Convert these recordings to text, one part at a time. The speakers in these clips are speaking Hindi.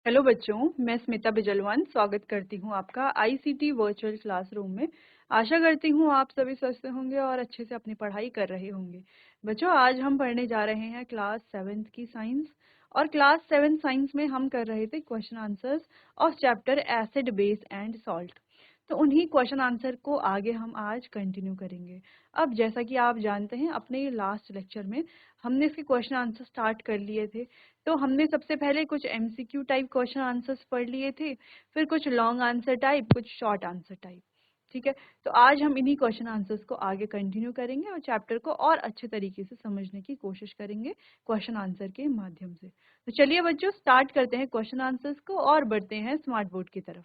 हेलो बच्चों, मैं स्मिता बिजलवान स्वागत करती हूँ आपका आईसीटी वर्चुअल क्लासरूम में। आशा करती हूँ आप सभी स्वस्थ होंगे और अच्छे से अपनी पढ़ाई कर रहे होंगे। बच्चों, आज हम पढ़ने जा रहे हैं क्लास 7th की साइंस। और क्लास 7 साइंस में हम कर रहे थे question answers of chapter acid base and salt. तो उन्हीं क्वेश्चन आंसर को आगे हम आज कंटिन्यू करेंगे। अब जैसा कि आप जानते हैं, अपने लास्ट लेक्चर में हमने इसके क्वेश्चन आंसर स्टार्ट कर लिए थे। तो हमने सबसे पहले कुछ एमसीक्यू टाइप क्वेश्चन आंसर्स पढ़ लिए थे, फिर कुछ लॉन्ग आंसर टाइप, कुछ शॉर्ट आंसर टाइप। ठीक है, तो आज हम इन्हीं क्वेश्चन आंसर्स को आगे कंटिन्यू करेंगे और चैप्टर को और अच्छे तरीके से समझने की कोशिश करेंगे क्वेश्चन आंसर के माध्यम से। तो चलिए बच्चों, स्टार्ट करते हैं क्वेश्चन आंसर्स को और बढ़ते हैं स्मार्ट बोर्ड की तरफ।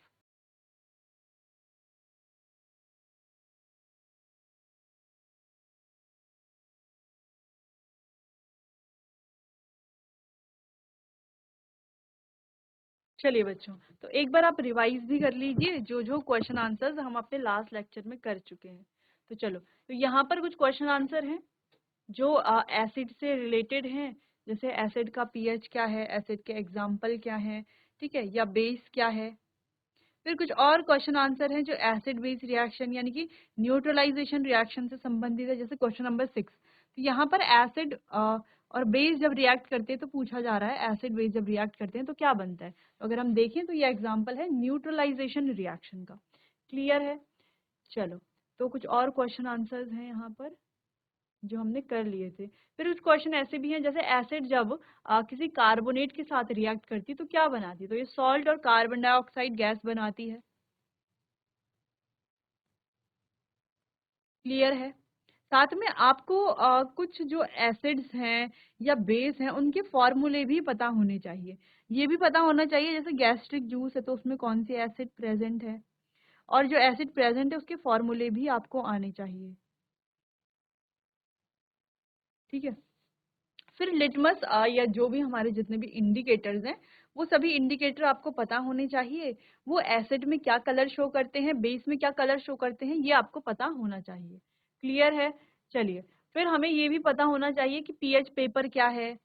चलिए बच्चों, तो एक बार आप रिवाइज भी कर लीजिए जो जो क्वेश्चन आंसर्स हम अपने लास्ट लेक्चर में कर चुके हैं। तो चलो, तो यहाँ पर कुछ क्वेश्चन आंसर हैं जो एसिड से रिलेटेड हैं। जैसे एसिड का पीएच क्या है, एसिड के एग्जाम्पल क्या है, ठीक है, या बेस क्या है। फिर कुछ और क्वेश्चन आंसर हैं जो एसिड बेस रिएक्शन यानी कि न्यूट्रलाइजेशन रिएक्शन से संबंधित है, जैसे क्वेश्चन नंबर 6। तो यहाँ पर एसिड और बेस जब रिएक्ट करते हैं तो पूछा जा रहा है एसिड बेस जब रिएक्ट करते हैं तो क्या बनता है। तो अगर हम देखें तो ये एग्जाम्पल है न्यूट्रलाइजेशन रिएक्शन का। क्लियर है? चलो, तो कुछ और क्वेश्चन आंसर्स हैं यहाँ पर जो हमने कर लिए थे। फिर कुछ क्वेश्चन ऐसे भी हैं, जैसे एसिड जब किसी कार्बोनेट के साथ रिएक्ट करती है तो क्या बनाती है। तो ये सॉल्ट और कार्बन डाइऑक्साइड गैस बनाती है। क्लियर है? साथ में आपको कुछ जो एसिड्स हैं या बेस हैं उनके फॉर्मूले भी पता होने चाहिए। ये भी पता होना चाहिए, जैसे गैस्ट्रिक जूस है तो उसमें कौन सी एसिड प्रेजेंट है, और जो एसिड प्रेजेंट है उसके फॉर्मूले भी आपको आने चाहिए। ठीक है, फिर लिटमस या जो भी हमारे जितने भी इंडिकेटर्स हैं वो सभी इंडिकेटर आपको पता होने चाहिए। वो एसिड में क्या कलर शो करते हैं, बेस में क्या कलर शो करते हैं, ये आपको पता होना चाहिए। क्लियर है? चलिए, फिर हमें ये भी पता होना चाहिए कि पीएच पेपर क्या है।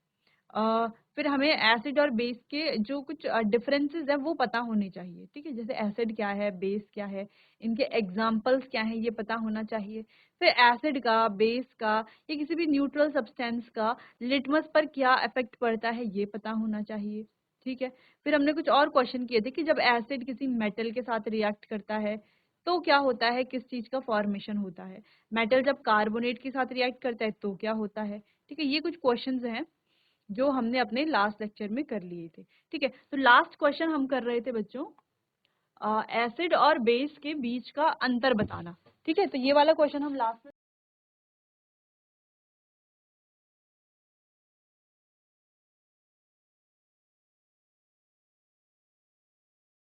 फिर हमें एसिड और बेस के जो कुछ डिफरेंसेस हैं वो पता होने चाहिए। ठीक है, जैसे एसिड क्या है, बेस क्या है, इनके एग्जाम्पल्स क्या हैं, ये पता होना चाहिए। फिर एसिड का, बेस का या किसी भी न्यूट्रल सब्सटेंस का लिटमस पर क्या इफेक्ट पड़ता है, ये पता होना चाहिए। ठीक है, फिर हमने कुछ और क्वेश्चन किए थे कि जब एसिड किसी मेटल के साथ रिएक्ट करता है तो क्या होता है, किस चीज का फॉर्मेशन होता है। मेटल जब कार्बोनेट के साथ रिएक्ट करता है तो क्या होता है। ठीक है, ये कुछ क्वेश्चंस हैं जो हमने अपने लास्ट लेक्चर में कर लिए थे। ठीक है, तो लास्ट क्वेश्चन हम कर रहे थे बच्चों, एसिड और बेस के बीच का अंतर बताना। ठीक है, तो ये वाला क्वेश्चन हम लास्ट में,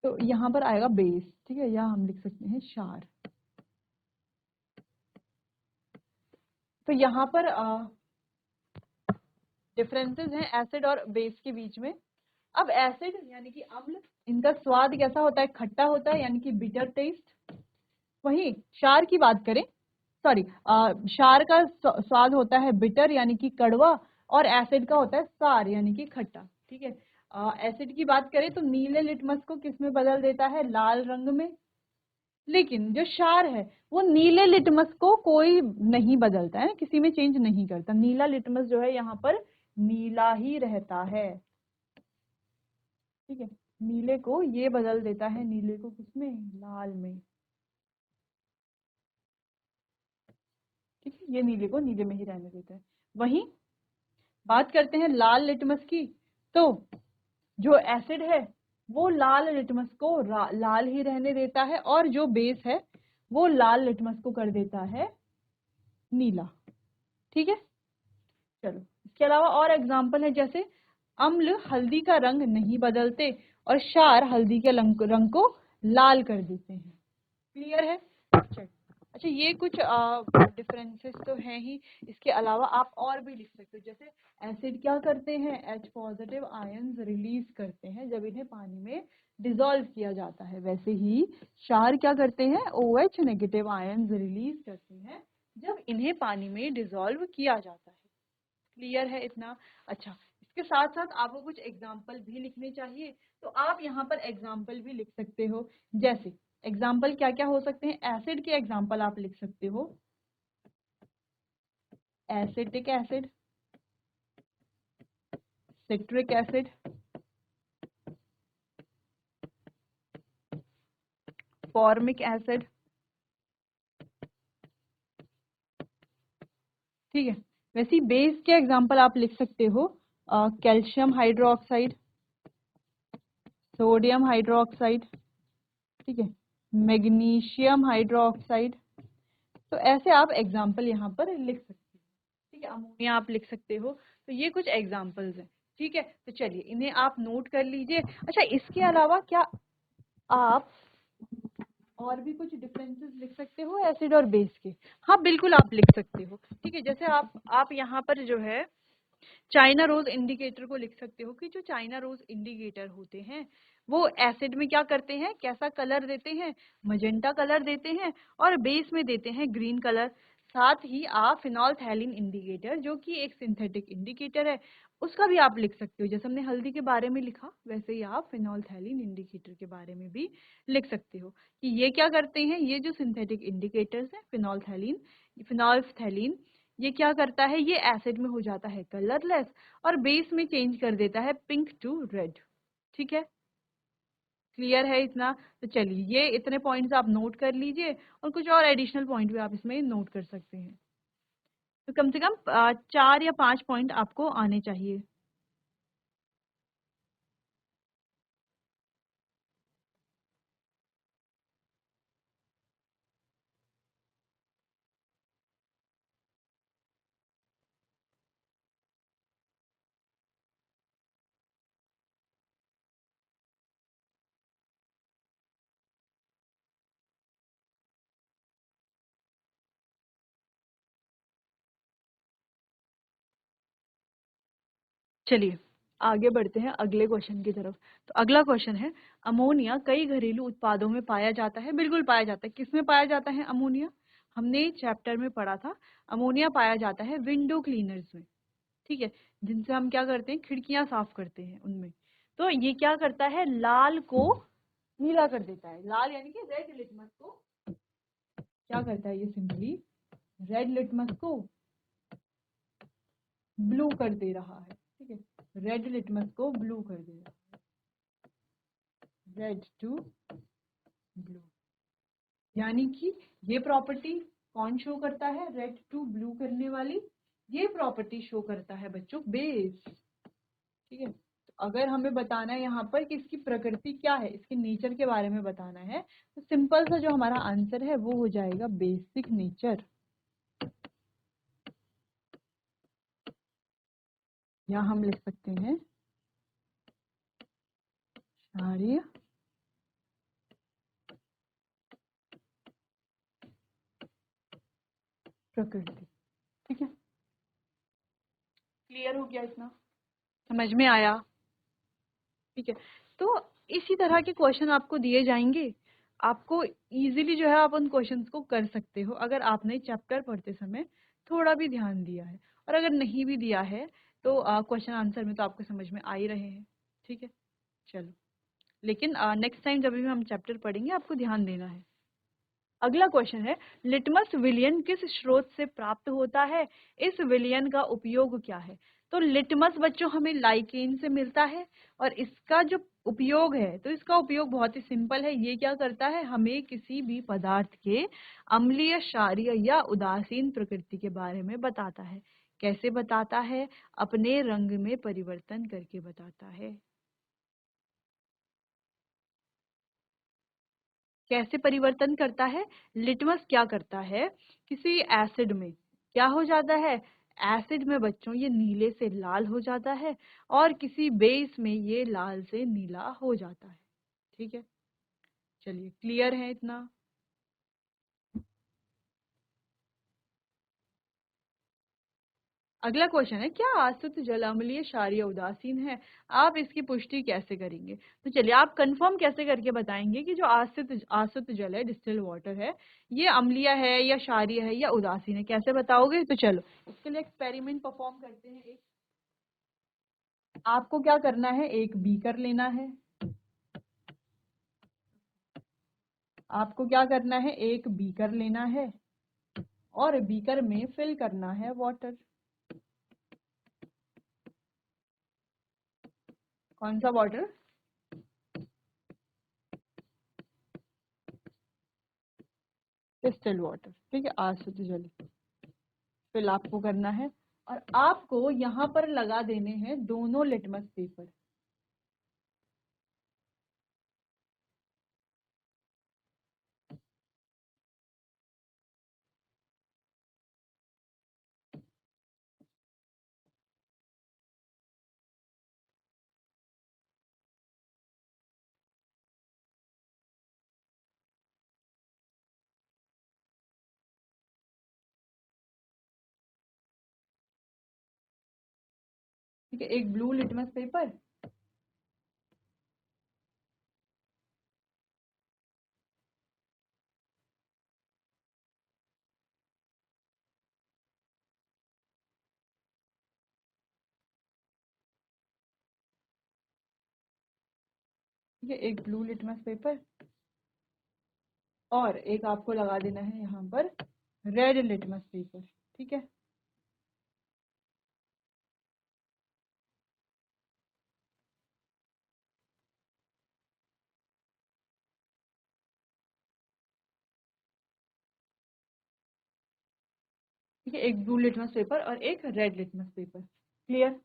तो यहाँ पर आएगा बेस। ठीक है, या हम लिख सकते हैं क्षार। तो यहाँ पर डिफरेंसेस हैं एसिड और बेस के बीच में। अब एसिड यानी कि अम्ल, इनका स्वाद कैसा होता है, खट्टा होता है यानी कि बिटर टेस्ट। वहीं क्षार की बात करें, सॉरी, क्षार का स्वाद होता है बिटर यानी कि कड़वा, और एसिड का होता है सार यानी कि खट्टा। ठीक है, एसिड की बात करें तो नीले लिटमस को किस में बदल देता है, लाल रंग में। लेकिन जो क्षार है वो नीले लिटमस को कोई नहीं बदलता है, किसी में चेंज नहीं करता। नीला लिटमस जो है यहाँ पर नीला ही रहता है। ठीक है, नीले को ये बदल देता है, नीले को किसमें, लाल में। ठीक है, ये नीले को नीले में ही रहने देता है। वहीं बात करते हैं लाल लिटमस की, तो जो एसिड है वो लाल लिटमस को लाल ही रहने देता है, और जो बेस है वो लाल लिटमस को कर देता है नीला। ठीक है, चलो, इसके अलावा और एग्जाम्पल है, जैसे अम्ल हल्दी का रंग नहीं बदलते और क्षार हल्दी के रंग को लाल कर देते हैं। क्लियर है? चल, अच्छा, ये कुछ डिफरेंसेस तो हैं ही। इसके अलावा आप और भी लिख सकते हो, जैसे एसिड क्या करते हैं, H पॉजिटिव आयंस रिलीज करते हैं जब इन्हें पानी में डिसॉल्व किया जाता है। वैसे ही क्षार क्या करते हैं, OH नेगेटिव आयंस रिलीज करते हैं जब इन्हें पानी में डिसॉल्व किया जाता है। क्लियर है इतना? अच्छा, इसके साथ साथ आपको कुछ एग्जाम्पल भी लिखने चाहिए, तो आप यहाँ पर एग्जाम्पल भी लिख सकते हो। जैसे एग्जाम्पल क्या क्या हो सकते हैं, एसिड के एग्जाम्पल आप लिख सकते हो, acetic acid, citric acid, formic acid, ठीक है। वैसे ही बेस के एग्जाम्पल आप लिख सकते हो, कैल्शियम हाइड्रोक्साइड, सोडियम हाइड्रोक्साइड, ठीक है, मैग्नीशियम हाइड्रोक्साइड। तो ऐसे आप एग्जाम्पल यहाँ पर लिख सकते हो, ठीक है। अमोनिया आप लिख सकते हो। तो ये कुछ एग्जाम्पल्स हैं, ठीक है। तो चलिए इन्हें आप नोट कर लीजिए। अच्छा, इसके अलावा क्या आप और भी कुछ डिफरेंसेस लिख सकते हो एसिड और बेस के? हाँ बिल्कुल आप लिख सकते हो, ठीक है। जैसे आप यहाँ पर जो है चाइना रोज इंडिकेटर को लिख सकते हो कि जो चाइना रोज इंडिकेटर होते हैं वो एसिड में क्या करते हैं, कैसा कलर देते हैं, मजेंटा कलर देते हैं, और बेस में देते हैं ग्रीन कलर। साथ ही आप फिनोल्फथैलीन इंडिकेटर जो कि एक सिंथेटिक इंडिकेटर है उसका भी आप लिख सकते हो। जैसे हमने हल्दी के बारे में लिखा वैसे ही आप फिनोल्फथैलीन इंडिकेटर के बारे में भी लिख सकते हो कि ये क्या करते हैं, ये जो सिंथेटिक इंडिकेटर्स हैं फिनोल्फथैलीन, ये क्या करता है, ये एसिड में हो जाता है कलरलेस और बेस में चेंज कर देता है पिंक टू रेड, ठीक है। क्लियर है इतना? तो चलिए ये इतने पॉइंट्स आप नोट कर लीजिए और कुछ और एडिशनल पॉइंट भी आप इसमें नोट कर सकते हैं। तो कम से कम 4 या 5 पॉइंट आपको आने चाहिए। चलिए आगे बढ़ते हैं अगले क्वेश्चन की तरफ। तो अगला क्वेश्चन है, अमोनिया कई घरेलू उत्पादों में पाया जाता है। बिल्कुल पाया जाता है। किसमें पाया जाता है अमोनिया? हमने चैप्टर में पढ़ा था, अमोनिया पाया जाता है विंडो क्लीनर्स में, ठीक है, जिनसे हम क्या करते हैं, खिड़कियां साफ करते हैं उनमें। तो ये क्या करता है, लाल को नीला कर देता है। लाल यानी कि रेड लिटमस को क्या करता है, ये सिंपली रेड लिटमस को ब्लू कर दे रहा है, ठीक है। रेड लिटमस को ब्लू कर दे रहा है, रेड टू ब्लू। यानी कि ये प्रॉपर्टी कौन शो करता है, रेड टू ब्लू करने वाली ये प्रॉपर्टी शो करता है बच्चों बेस, ठीक है। तो अगर हमें बताना है यहाँ पर कि इसकी प्रकृति क्या है, इसके नेचर के बारे में बताना है, तो सिंपल सा जो हमारा आंसर है वो हो जाएगा बेसिक नेचर, या हम लिख सकते हैं क्षारीय प्रकृति, ठीक है। क्लियर हो गया इतना? समझ में आया? ठीक है। तो इसी तरह के क्वेश्चन आपको दिए जाएंगे, आपको इजीली जो है आप उन क्वेश्चंस को कर सकते हो अगर आपने चैप्टर पढ़ते समय थोड़ा भी ध्यान दिया है। और अगर नहीं भी दिया है तो क्वेश्चन आंसर में तो आपको समझ में आ ही रहे हैं, ठीक है। चलो, लेकिन नेक्स्ट टाइम जब भी हम चैप्टर पढ़ेंगे आपको ध्यान देना है। अगला क्वेश्चन है, लिटमस विलयन किस स्रोत से प्राप्त होता है, इस विलयन का उपयोग क्या है? तो लिटमस बच्चों हमें लाइकेन से मिलता है और इसका जो उपयोग है, तो इसका उपयोग बहुत ही सिंपल है। ये क्या करता है, हमें किसी भी पदार्थ के अम्लीय, क्षारीय या उदासीन प्रकृति के बारे में बताता है। कैसे बताता है? अपने रंग में परिवर्तन करके बताता है। कैसे परिवर्तन करता है? लिटमस क्या करता है, किसी एसिड में क्या हो जाता है, एसिड में बच्चों ये नीले से लाल हो जाता है और किसी बेस में ये लाल से नीला हो जाता है, ठीक है। चलिए क्लियर है इतना? अगला क्वेश्चन है, क्या आसुत जल अम्लीय, क्षारीय, उदासीन है? आप इसकी पुष्टि कैसे करेंगे? तो चलिए आप कंफर्म कैसे करके बताएंगे कि जो आसुत आसुत जल है, डिस्टिल वाटर है, ये अम्लीय है या क्षारीय है या उदासीन है, कैसे बताओगे? तो चलो इसके लिए एक्सपेरिमेंट परफॉर्म करते हैं एक। आपको क्या करना है, एक बीकर लेना है, आपको क्या करना है, एक बीकर लेना है और बीकर में फिल करना है वाटर। कौन सा वाटर? डिस्टिल्ड वाटर, ठीक है, आश्रित जल फिल आपको करना है। और आपको यहाँ पर लगा देने हैं दोनों लिटमस पेपर। ठीक है, एक ब्लू लिटमस पेपर, ठीक है, एक ब्लू लिटमस पेपर और एक आपको लगा देना है यहाँ पर रेड लिटमस पेपर। ठीक है, ठीक है, एक ब्लू लिटमस पेपर और एक रेड लिटमस पेपर। क्लियर?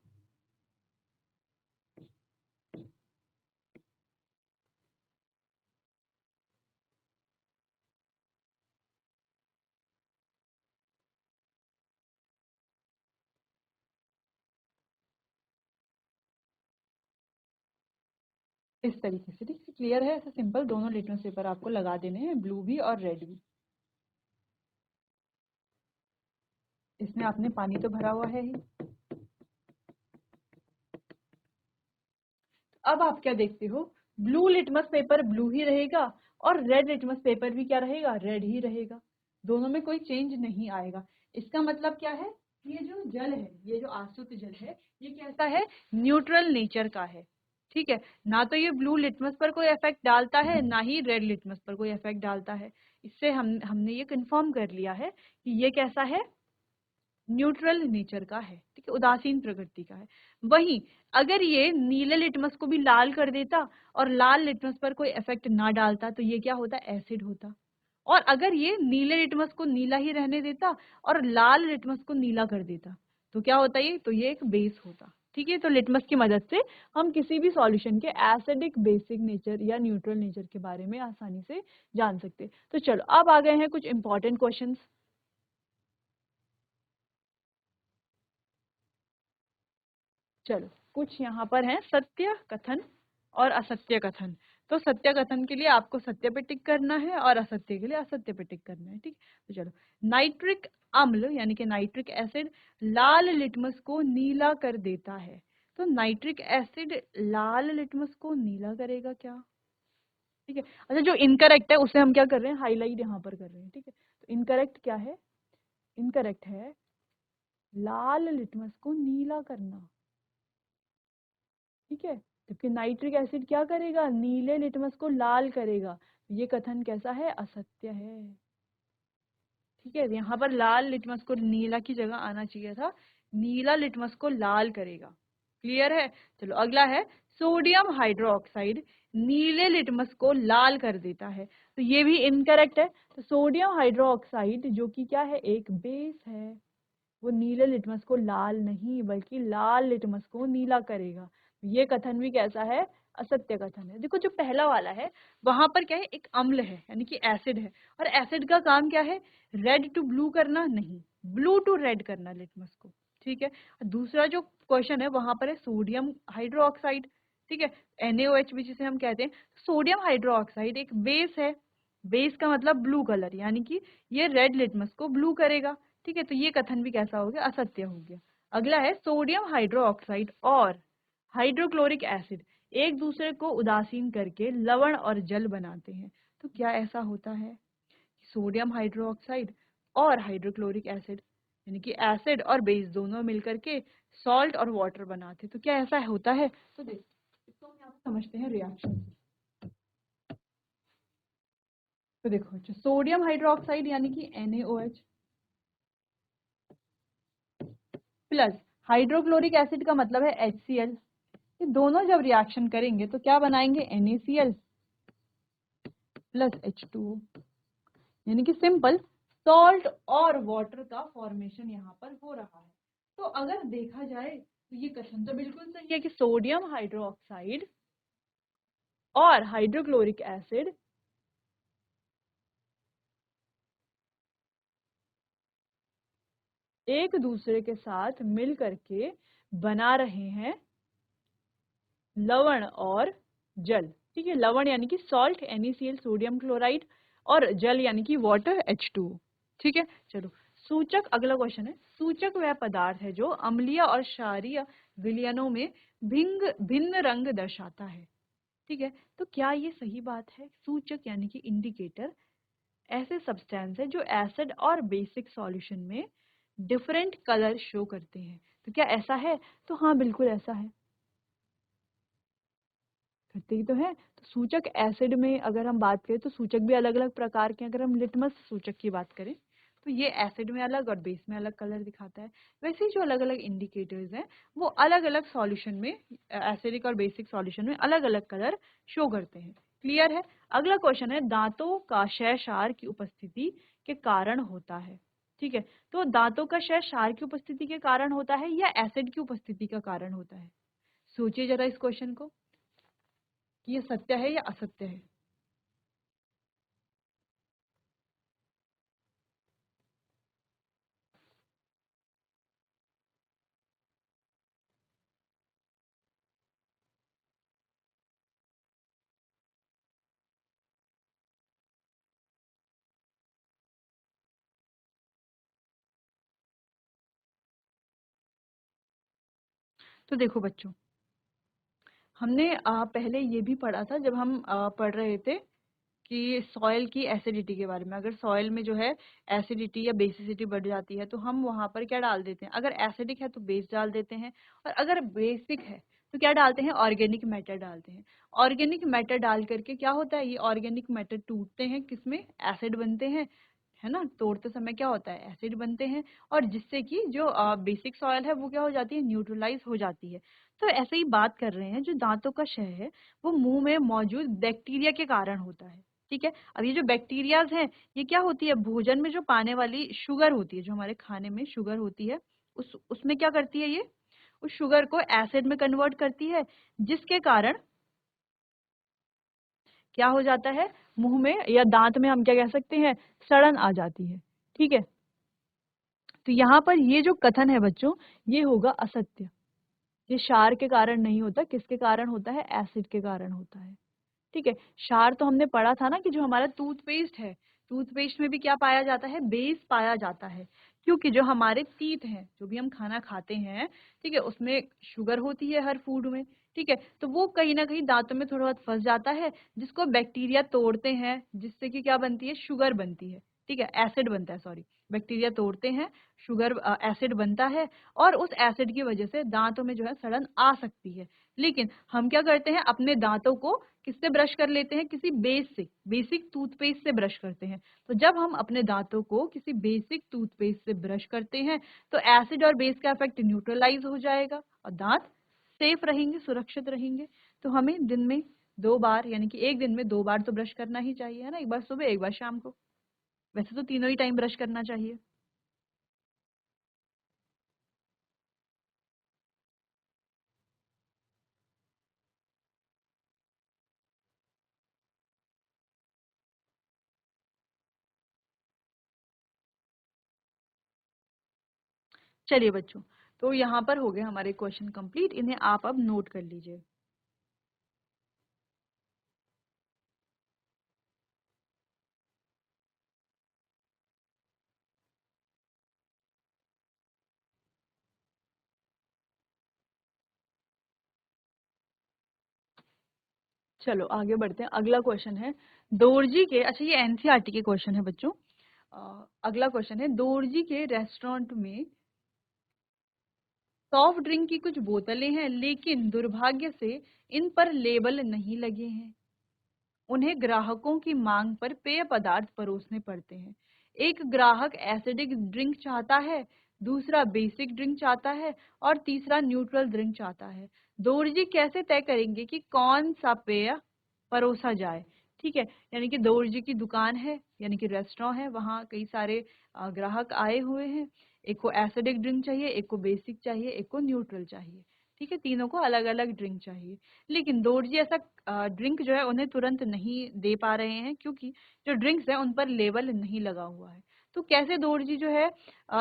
इस तरीके से, ठीक है, क्लियर है? ऐसा सिंपल दोनों लिटमस पेपर आपको लगा देने हैं, ब्लू भी और रेड भी। इसमें आपने पानी तो भरा हुआ है ही। अब आप क्या देखते हो, ब्लू लिटमस पेपर ब्लू ही रहेगा और रेड लिटमस पेपर भी क्या रहेगा, रेड ही रहेगा। दोनों में कोई चेंज नहीं आएगा। इसका मतलब क्या है, ये जो जल है, ये जो आसुत जल है, ये कैसा है, न्यूट्रल नेचर का है। ठीक है, ना तो ये ब्लू लिटमस पर कोई इफेक्ट डालता है, ना ही रेड लिटमस पर कोई इफेक्ट डालता है। इससे हमने ये कंफर्म कर लिया है कि ये कैसा है, न्यूट्रल नेचर का है। ठीक है, उदासीन प्रकृति का है। वहीं अगर ये नीले लिटमस को भी लाल कर देता और लाल लिटमस पर कोई इफेक्ट ना डालता तो ये क्या होता, एसिड होता। और अगर ये नीले लिटमस को नीला ही रहने देता और लाल लिटमस को नीला कर देता तो क्या होता, ये तो ये एक बेस होता। ठीक है, तो लिटमस की मदद से हम किसी भी सॉल्यूशन के एसिडिक, बेसिक नेचर या न्यूट्रल नेचर के बारे में आसानी से जान सकते। तो चलो अब आ गए हैं कुछ इंपॉर्टेंट क्वेश्चंस। चलो कुछ यहाँ पर है सत्य कथन और असत्य कथन। तो सत्य कथन के लिए आपको सत्य पे टिक करना है और असत्य के लिए असत्य पे टिक करना है। ठीक, तो चलो, नाइट्रिक अम्ल यानी कि नाइट्रिक एसिड लाल लिटमस को नीला कर देता है। तो नाइट्रिक एसिड लाल लिटमस को नीला करेगा क्या? ठीक है, अच्छा, जो इनकरेक्ट है उसे हम क्या कर रहे हैं, हाईलाइट यहाँ पर कर रहे हैं। ठीक है, तो इनकरेक्ट क्या है, इनकरेक्ट है लाल लिटमस को नीला करना। ठीक है, जबकि नाइट्रिक एसिड क्या करेगा, नीले लिटमस को लाल करेगा। ये कथन कैसा है, असत्य है। ठीक है, यहाँ पर लाल लिटमस को नीला की जगह आना चाहिए था, नीला लिटमस को लाल करेगा। क्लियर है? चलो अगला है, सोडियम हाइड्रोक्साइड नीले लिटमस को लाल कर देता है। तो ये भी इनकरेक्ट है। तो सोडियम हाइड्रोक्साइड जो कि क्या है, एक बेस है, वो नीले लिटमस को लाल नहीं बल्कि लाल लिटमस को नीला करेगा। ये कथन भी कैसा है, असत्य कथन है। देखो जो पहला वाला है वहां पर क्या है, एक अम्ल है यानी कि एसिड है, और एसिड का काम क्या है, रेड टू ब्लू करना, नहीं ब्लू टू रेड करना लिटमस को। ठीक है, दूसरा जो क्वेश्चन है वहां पर है सोडियम हाइड्रोक्साइड। ठीक है, NaOH भी जिसे हम कहते हैं। सोडियम हाइड्रोक्साइड एक बेस है, बेस का मतलब ब्लू कलर, यानी कि ये रेड लिटमस को ब्लू करेगा। ठीक है, तो ये कथन भी कैसा हो गया, असत्य हो गया। अगला है, सोडियम हाइड्रोक्साइड और हाइड्रोक्लोरिक एसिड एक दूसरे को उदासीन करके लवण और जल बनाते हैं। तो क्या ऐसा होता है, सोडियम हाइड्रोक्साइड और हाइड्रोक्लोरिक एसिड यानी कि एसिड और बेस दोनों मिलकर के सॉल्ट और वाटर बनाते। तो क्या ऐसा होता है? तो देखो इसको हम यहाँ पे समझते हैं रिएक्शन। तो देखो जो सोडियम हाइड्रोक्साइड यानी कि NaOH प्लस हाइड्रोक्लोरिक एसिड का मतलब है HCl, ये दोनों जब रिएक्शन करेंगे तो क्या बनाएंगे? NaCl प्लस H2O, यानी कि सिंपल सॉल्ट और वाटर का फॉर्मेशन यहाँ पर हो रहा है। तो अगर देखा जाए तो ये क्वेश्चन तो बिल्कुल सही है कि सोडियम हाइड्रोक्साइड और हाइड्रोक्लोरिक एसिड एक दूसरे के साथ मिल करके बना रहे हैं लवण और जल। ठीक है, लवण यानी कि सॉल्ट NaCl सोडियम क्लोराइड और जल यानी कि वाटर H2O। ठीक है, चलो सूचक, अगला क्वेश्चन है सूचक वह पदार्थ है जो अम्लीय और क्षारीय विलयनों में भिन्न भिन्न रंग दर्शाता है। ठीक है, तो क्या ये सही बात है? सूचक यानी कि इंडिकेटर ऐसे सब्सटेंस है जो एसिड और बेसिक सॉल्यूशन में डिफरेंट कलर शो करते हैं। तो क्या ऐसा है? तो हाँ बिल्कुल ऐसा है, करते ही तो है। तो सूचक एसिड में अगर हम बात करें तो सूचक भी अलग अलग प्रकार के हैं। अगर हम लिटमस सूचक की बात करें तो ये एसिड में अलग और बेस में अलग कलर दिखाता है। वैसे ही जो अलग अलग इंडिकेटर्स हैं वो अलग अलग सॉल्यूशन में, एसिडिक और बेसिक सॉल्यूशन में अलग अलग कलर शो करते हैं। क्लियर है? अगला क्वेश्चन है दांतों का क्षय क्षार की उपस्थिति के कारण होता है। ठीक है, तो दांतों का क्षय क्षार की उपस्थिति के कारण होता है या एसिड की उपस्थिति का कारण होता है? सोचिए जरा इस क्वेश्चन को कि ये सत्य है या असत्य है। तो देखो बच्चों, हमने पहले ये भी पढ़ा था जब हम पढ़ रहे थे कि सॉइल की एसिडिटी के बारे में। अगर सॉइल में जो है एसिडिटी या बेसिसिटी बढ़ जाती है तो हम वहां पर क्या डाल देते हैं? अगर एसिडिक है तो बेस डाल देते हैं, और अगर बेसिक है तो क्या डालते हैं? ऑर्गेनिक मैटर डालते हैं। ऑर्गेनिक मैटर डाल करके क्या होता है? ये ऑर्गेनिक मैटर टूटते हैं, किसमें? एसिड बनते हैं, है ना? तोड़ते समय क्या होता है? एसिड बनते हैं, और जिससे कि जो बेसिक सॉइल है वो क्या हो जाती है? न्यूट्रलाइज हो जाती है। तो ऐसे ही बात कर रहे हैं, जो दांतों का क्षय है वो मुंह में मौजूद बैक्टीरिया के कारण होता है। ठीक है, अब ये जो बैक्टीरियाज हैं ये क्या होती है? भोजन में जो पाने वाली शुगर होती है, जो हमारे खाने में शुगर होती है, उसमें क्या करती है? ये उस शुगर को एसिड में कन्वर्ट करती है, जिसके कारण क्या हो जाता है? मुंह में या दांत में हम क्या कह सकते हैं? सड़न आ जाती है। ठीक है, तो यहाँ पर ये जो कथन है बच्चों, ये होगा असत्य। ये क्षार के कारण नहीं होता, किसके कारण होता है? एसिड के कारण होता है। ठीक है, क्षार तो हमने पढ़ा था ना कि जो हमारा टूथपेस्ट है, टूथपेस्ट में भी क्या पाया जाता है? बेस पाया जाता है। क्योंकि जो हमारे टीथ हैं, जो भी हम खाना खाते हैं, ठीक है, उसमें शुगर होती है हर फूड में। ठीक है, तो वो कहीं ना कहीं दांतों में थोड़ा बहुत फंस जाता है, जिसको बैक्टीरिया तोड़ते हैं, जिससे कि क्या बनती है? शुगर बनती है। ठीक है, एसिड बनता है, सॉरी, बैक्टीरिया तोड़ते हैं, शुगर एसिड बनता है, और उस एसिड की वजह से दांतों में जो है सड़न आ सकती है। लेकिन हम क्या करते हैं? अपने दांतों को किससे ब्रश कर लेते हैं? किसी बेस से, बेसिक टूथपेस्ट से ब्रश करते हैं। तो जब हम अपने दांतों को किसी बेसिक टूथपेस्ट से ब्रश करते हैं तो एसिड और बेस का इफेक्ट न्यूट्रलाइज हो जाएगा और दांत सेफ रहेंगे, सुरक्षित रहेंगे। तो हमें दिन में 2 बार, यानी कि एक दिन में 2 बार तो ब्रश करना ही चाहिए, है ना? एक बार सुबह, एक बार शाम को। वैसे तो तीनों ही टाइम ब्रश करना चाहिए। चलिए बच्चों, तो यहाँ पर हो गए हमारे क्वेश्चन कंप्लीट, इन्हें आप अब नोट कर लीजिए। चलो आगे बढ़ते हैं। अगला क्वेश्चन है दोरजी के, अच्छा ये एनसीईआरटी के क्वेश्चन है बच्चों। अगला क्वेश्चन है, दोरजी के रेस्टोरेंट में सॉफ्ट ड्रिंक की कुछ बोतलें हैं, लेकिन दुर्भाग्य से इन पर लेबल नहीं लगे हैं। उन्हें ग्राहकों की मांग पर पेय पदार्थ परोसने पड़ते हैं। एक ग्राहक एसिडिक ड्रिंक चाहता है, दूसरा बेसिक ड्रिंक चाहता है और तीसरा न्यूट्रल ड्रिंक चाहता है। दोरजी कैसे तय करेंगे कि कौन सा पेय परोसा जाए? ठीक है, यानी कि दोरजी की दुकान है, यानी कि रेस्टोरेंट है, वहाँ कई सारे ग्राहक आए हुए हैं। एक को एसिडिक ड्रिंक चाहिए, एक को बेसिक चाहिए, एक को न्यूट्रल चाहिए। ठीक है, तीनों को अलग अलग ड्रिंक चाहिए। लेकिन दोरजी ऐसा ड्रिंक जो है उन्हें तुरंत नहीं दे पा रहे हैं, क्योंकि जो ड्रिंक्स है उन पर लेबल नहीं लगा हुआ है। तो कैसे दोरजी जो है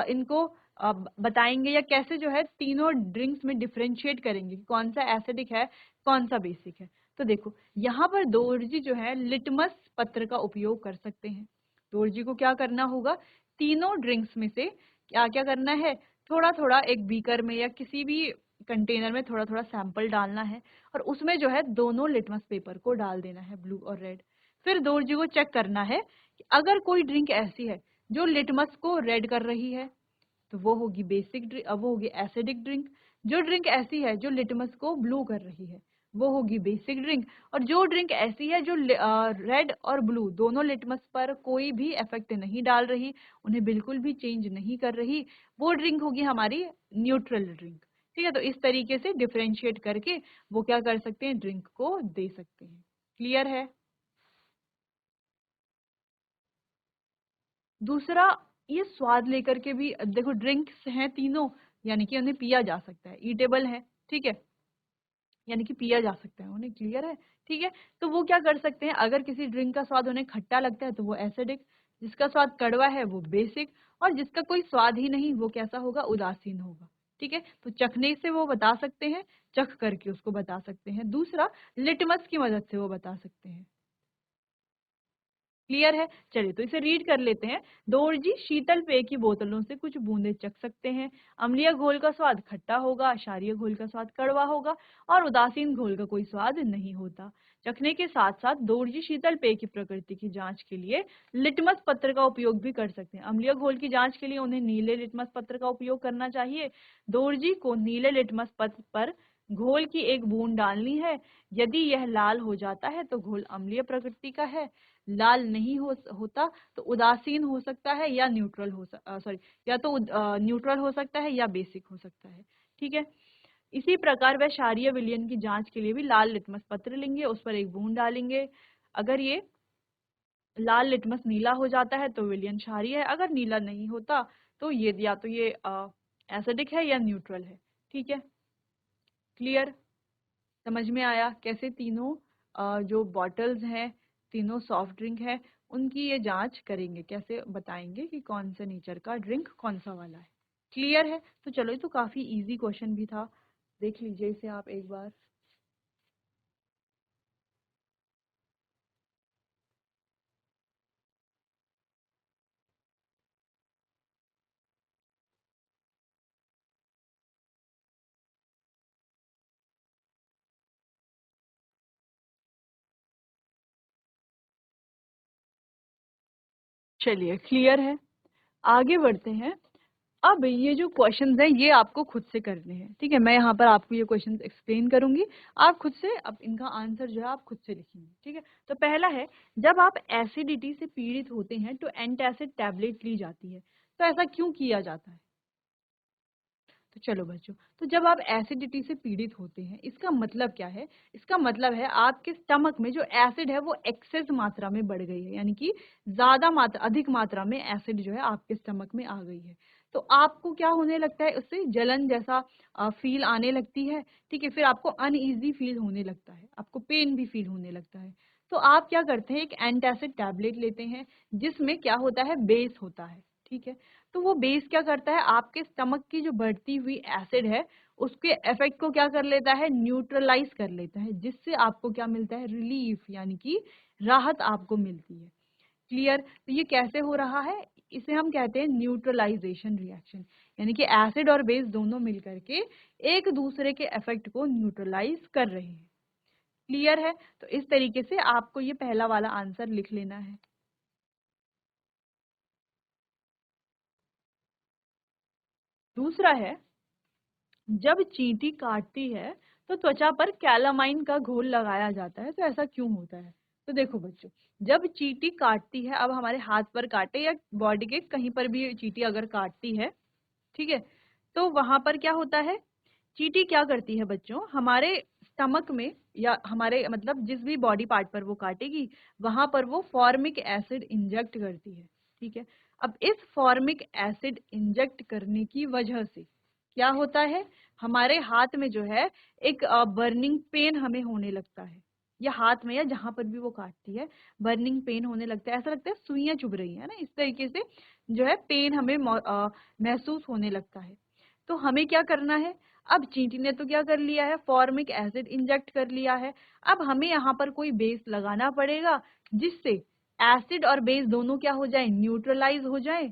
इनको बताएंगे, या कैसे जो है तीनों ड्रिंक्स में डिफरेंशिएट करेंगे कि कौन सा एसिडिक है, कौन सा बेसिक है? तो देखो, यहाँ पर दोरजी जो है लिटमस पत्र का उपयोग कर सकते हैं। दोरजी को क्या करना होगा, तीनों ड्रिंक्स में से क्या क्या करना है, थोड़ा थोड़ा एक बीकर में या किसी भी कंटेनर में थोड़ा थोड़ा सैंपल डालना है, और उसमें जो है दोनों लिटमस पेपर को डाल देना है, ब्लू और रेड। फिर दोरजी को चेक करना है कि अगर कोई ड्रिंक ऐसी है जो लिटमस को रेड कर रही है, तो वो होगी बेसिक ड्रिंक, वो होगी एसिडिक ड्रिंक। जो ड्रिंक ऐसी है जो लिटमस को ब्लू कर रही है, वो होगी बेसिक ड्रिंक। और जो ड्रिंक ऐसी है जो रेड और ब्लू दोनों लिटमस पर कोई भी इफेक्ट नहीं डाल रही, उन्हें बिल्कुल भी चेंज नहीं कर रही, वो ड्रिंक होगी हमारी न्यूट्रल ड्रिंक। ठीक है, तो इस तरीके से डिफरेंशिएट करके वो क्या कर सकते हैं, ड्रिंक को दे सकते हैं। क्लियर है? दूसरा, ये स्वाद लेकर के भी देखो, ड्रिंक्स हैं तीनों, यानी कि उन्हें पिया जा सकता है, ईटेबल है। ठीक है, यानी कि पिया जा सकता है उन्हें। क्लियर है? ठीक है, तो वो क्या कर सकते हैं, अगर किसी ड्रिंक का स्वाद उन्हें खट्टा लगता है तो वो एसिडिक, जिसका स्वाद कड़वा है वो बेसिक, और जिसका कोई स्वाद ही नहीं वो कैसा होगा, उदासीन होगा। ठीक है, तो चखने से वो बता सकते हैं, चख करके उसको बता सकते हैं। दूसरा, लिटमस की मदद से वो बता सकते हैं। क्लियर है? चलिए, तो इसे रीड कर लेते हैं। दोरजी शीतल पेय की बोतलों से कुछ बूंदे चख सकते हैं। अम्लीय घोल का स्वाद खट्टा होगा, क्षारीय घोल का स्वाद कड़वा होगा और उदासीन घोल का कोई स्वाद नहीं होता। चखने के साथ साथ दोरजी शीतल पेय की प्रकृति की जांच के लिए लिटमस पत्र का उपयोग भी कर सकते हैं। अम्लीय घोल की जांच के लिए उन्हें नीले लिटमस पत्र का उपयोग करना चाहिए। दोरजी को नीले लिटमस पत्र पर घोल की एक बूंद डालनी है। यदि यह लाल हो जाता है तो घोल अम्लीय प्रकृति का है, लाल नहीं होता तो उदासीन हो सकता है या न्यूट्रल सॉरी, या तो न्यूट्रल हो सकता है या बेसिक हो सकता है। ठीक है, इसी प्रकार वह क्षारीय विलयन की जांच के लिए भी लाल लिटमस पत्र लेंगे, उस पर एक बूंद डालेंगे। अगर ये लाल लिटमस नीला हो जाता है तो विलयन क्षारीय है, अगर नीला नहीं होता तो ये या तो ये एसिडिक है या न्यूट्रल है। ठीक है, क्लियर? समझ में आया कैसे तीनों जो बॉटल्स हैं, तीनों सॉफ्ट ड्रिंक है, उनकी ये जांच करेंगे, कैसे बताएंगे कि कौन से नेचर का ड्रिंक कौन सा वाला है। क्लियर है? तो चलो, ये तो काफी इजी क्वेश्चन भी था, देख लीजिए इसे आप एक बार। चलिए, क्लियर है, आगे बढ़ते हैं। अब ये जो क्वेश्चंस हैं ये आपको खुद से करने हैं। ठीक है, मैं यहाँ पर आपको ये क्वेश्चंस एक्सप्लेन करूंगी, आप खुद से अब इनका आंसर जो है आप खुद से लिखेंगे। ठीक है, तो पहला है, जब आप एसिडिटी से पीड़ित होते हैं तो एंटासिड टैबलेट ली जाती है, तो ऐसा क्यों किया जाता है? तो चलो बच्चों, तो जब आप एसिडिटी से पीड़ित होते हैं, इसका मतलब क्या है? इसका मतलब है आपके स्टमक में जो एसिड है वो एक्सेस मात्रा में बढ़ गई है, यानी कि अधिक मात्रा में एसिड जो है आपके स्टमक में आ गई है। तो आपको क्या होने लगता है, उससे जलन जैसा फील आने लगती है। ठीक है, फिर आपको अनईजी फील होने लगता है, आपको पेन भी फील होने लगता है। तो आप क्या करते हैं, एक एंटासिड टैबलेट लेते हैं, जिसमें क्या होता है, बेस होता है। ठीक है, तो वो बेस क्या करता है, आपके स्टमक की जो बढ़ती हुई एसिड है उसके इफेक्ट को क्या कर लेता है, न्यूट्रलाइज कर लेता है, जिससे आपको क्या मिलता है, रिलीफ, यानी कि राहत आपको मिलती है। क्लियर? तो ये कैसे हो रहा है, इसे हम कहते हैं न्यूट्रलाइजेशन रिएक्शन, यानी कि एसिड और बेस दोनों मिलकर के एक दूसरे के इफेक्ट को न्यूट्रलाइज कर रहे हैं। क्लियर है? तो इस तरीके से आपको ये पहला वाला आंसर लिख लेना है। दूसरा है, जब चींटी काटती है तो त्वचा पर कैलामाइन का घोल लगाया जाता है, तो ऐसा क्यों होता है? तो देखो बच्चों, जब चींटी काटती है, अब हमारे हाथ पर काटे या बॉडी के कहीं पर भी चींटी अगर काटती है, ठीक है, तो वहां पर क्या होता है, चींटी क्या करती है बच्चों, हमारे स्टमक में या हमारे मतलब जिस भी बॉडी पार्ट पर वो काटेगी, वहां पर वो फॉर्मिक एसिड इंजेक्ट करती है, ठीक है। अब इस फॉर्मिक एसिड इंजेक्ट करने की वजह से क्या होता है, हमारे हाथ में जो है एक बर्निंग पेन हमें होने लगता है, या हाथ में या जहां पर भी वो काटती है बर्निंग पेन होने लगता है, ऐसा लगता है सुइयां चुभ रही है ना, इस तरीके से जो है पेन हमें महसूस होने लगता है। तो हमें क्या करना है, अब चींटी ने तो क्या कर लिया है, फॉर्मिक एसिड इंजेक्ट कर लिया है, अब हमें यहाँ पर कोई बेस लगाना पड़ेगा जिससे एसिड और बेस दोनों क्या हो जाए, न्यूट्रलाइज हो जाए,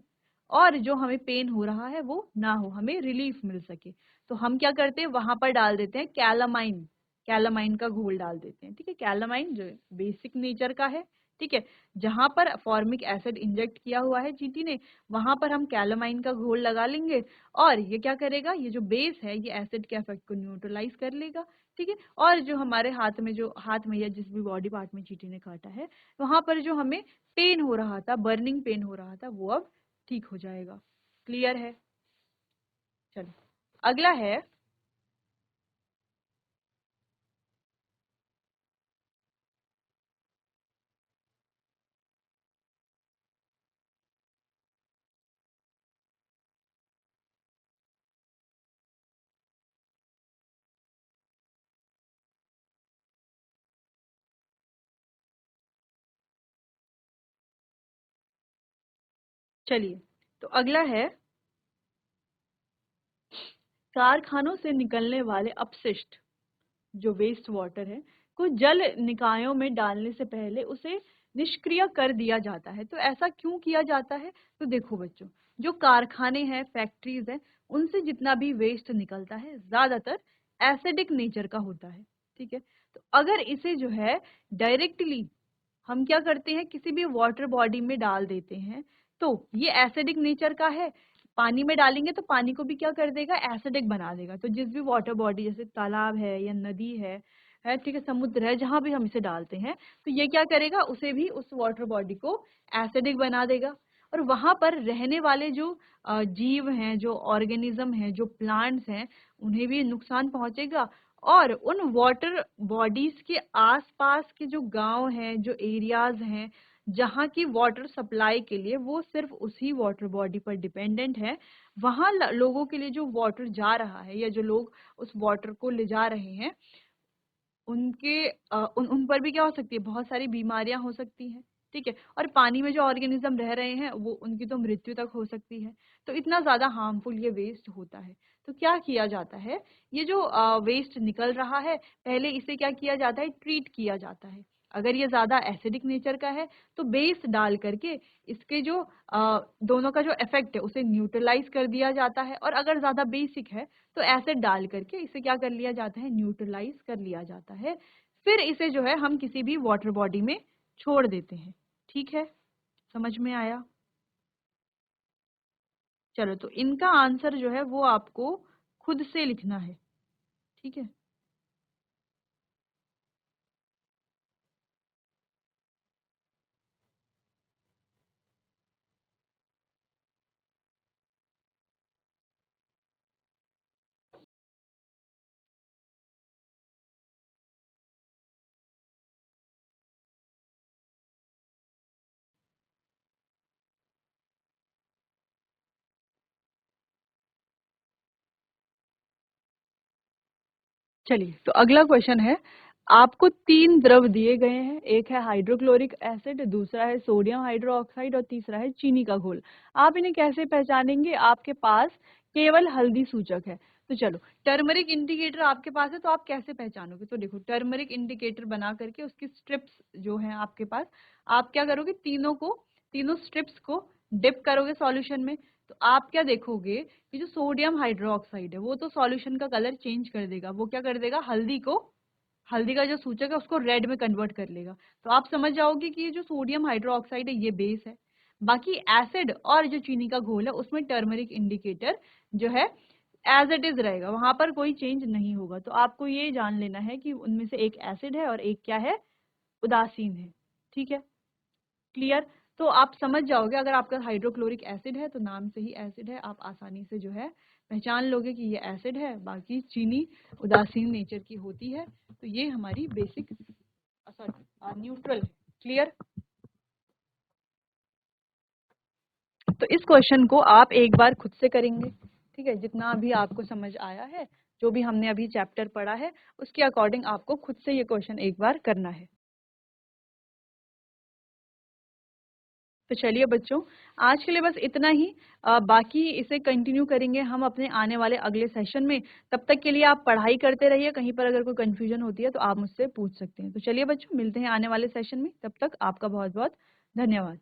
और जो हमें पेन हो रहा है वो ना हो, हमें रिलीफ मिल सके। तो हम क्या करते हैं, वहां पर डाल देते हैं कैलामाइन, कैलामाइन का घोल डाल देते हैं, ठीक है। कैलामाइन जो बेसिक नेचर का है, ठीक है, जहां पर फॉर्मिक एसिड इंजेक्ट किया हुआ है चींटी ने, वहां पर हम कैलामाइन का घोल लगा लेंगे, और ये क्या करेगा, ये जो बेस है ये एसिड के इफेक्ट को न्यूट्रलाइज कर लेगा, ठीक है। और जो हमारे हाथ में या जिस भी बॉडी पार्ट में चींटी ने काटा है, वहां पर जो हमें पेन हो रहा था, बर्निंग पेन हो रहा था, वो अब ठीक हो जाएगा। क्लियर है? चलो, अगला है, चलिए, तो अगला है, कारखानों से निकलने वाले अपशिष्ट जो वेस्ट वाटर है को जल निकायों में डालने से पहले उसे निष्क्रिय कर दिया जाता है। तो ऐसा क्यों किया जाता है? तो देखो बच्चों, जो कारखाने हैं, फैक्ट्रीज हैं, उनसे जितना भी वेस्ट निकलता है ज्यादातर एसिडिक नेचर का होता है, ठीक है। तो अगर इसे जो है डायरेक्टली हम क्या करते हैं, किसी भी वाटर बॉडी में डाल देते हैं, तो ये एसिडिक नेचर का है, पानी में डालेंगे तो पानी को भी क्या कर देगा, एसिडिक बना देगा। तो जिस भी वाटर बॉडी, जैसे तालाब है या नदी है, ठीक है, समुद्र है, जहां भी हम इसे डालते हैं, तो ये क्या करेगा, उसे भी, उस वाटर बॉडी को एसिडिक बना देगा, और वहां पर रहने वाले जो जीव हैं, जो ऑर्गेनिज्म हैं, जो प्लांट्स हैं, उन्हें भी नुकसान पहुंचेगा। और उन वाटर बॉडीज के आसपास के जो गांव हैं, जो एरियाज हैं, जहाँ की वाटर सप्लाई के लिए वो सिर्फ उसी वाटर बॉडी पर डिपेंडेंट है, वहां लोगों के लिए जो वाटर जा रहा है या जो लोग उस वाटर को ले जा रहे हैं, उनके उन पर भी क्या हो सकती है, बहुत सारी बीमारियां हो सकती हैं, ठीक है। और पानी में जो ऑर्गेनिज्म रह रहे हैं, वो उनकी तो मृत्यु तक हो सकती है। तो इतना ज्यादा हार्मफुल ये वेस्ट होता है। तो क्या किया जाता है, ये जो वेस्ट निकल रहा है, पहले इसे क्या किया जाता है, ट्रीट किया जाता है। अगर ये ज्यादा एसिडिक नेचर का है, तो बेस डाल करके इसके जो दोनों का जो इफेक्ट है उसे न्यूट्रलाइज कर दिया जाता है, और अगर ज्यादा बेसिक है तो एसिड डाल करके इसे क्या कर लिया जाता है, न्यूट्रलाइज कर लिया जाता है। फिर इसे जो है हम किसी भी वाटर बॉडी में छोड़ देते हैं, ठीक है। समझ में आया? चलो, तो इनका आंसर जो है वो आपको खुद से लिखना है, ठीक है। चलिए, तो अगला क्वेश्चन है, आपको 3 द्रव दिए गए हैं, एक है हाइड्रोक्लोरिक एसिड, दूसरा है सोडियम हाइड्रोक्साइड, और तीसरा है चीनी का घोल। आप इन्हें कैसे पहचानेंगे? आपके पास केवल हल्दी सूचक है। तो चलो, टर्मरिक इंडिकेटर आपके पास है, तो आप कैसे पहचानोगे? तो देखो, टर्मरिक इंडिकेटर बना करके उसकी स्ट्रिप्स जो है आपके पास, आप क्या करोगे, तीनों स्ट्रिप्स को डिप करोगे सॉल्यूशन में। तो आप क्या देखोगे कि जो सोडियम हाइड्रोक्साइड है वो तो सॉल्यूशन का कलर चेंज कर देगा, वो क्या कर देगा, हल्दी का जो सूचक है उसको रेड में कन्वर्ट कर लेगा। तो आप समझ जाओगे कि ये जो सोडियम हाइड्रोक्साइड है ये बेस है। बाकी एसिड और जो चीनी का घोल है उसमें टर्मरिक इंडिकेटर जो है एज इट इज रहेगा, वहां पर कोई चेंज नहीं होगा। तो आपको ये जान लेना है कि उनमें से एक एसिड है और एक क्या है, उदासीन है। ठीक है, क्लियर। तो आप समझ जाओगे, अगर आपका हाइड्रोक्लोरिक एसिड है तो नाम से ही एसिड है, आप आसानी से जो है पहचान लोगे कि ये एसिड है। बाकी चीनी उदासीन नेचर की होती है। तो ये हमारी बेसिक न्यूट्रल है। क्लियर। तो इस क्वेश्चन को आप एक बार खुद से करेंगे, ठीक है, जितना भी आपको समझ आया है, जो भी हमने अभी चैप्टर पढ़ा है उसके अकॉर्डिंग आपको खुद से ये क्वेश्चन एक बार करना है। तो चलिए बच्चों, आज के लिए बस इतना ही। बाकी इसे कंटिन्यू करेंगे हम अपने आने वाले अगले सेशन में। तब तक के लिए आप पढ़ाई करते रहिए, कहीं पर अगर कोई कंफ्यूजन होती है तो आप मुझसे पूछ सकते हैं। तो चलिए बच्चों, मिलते हैं आने वाले सेशन में, तब तक आपका बहुत बहुत धन्यवाद।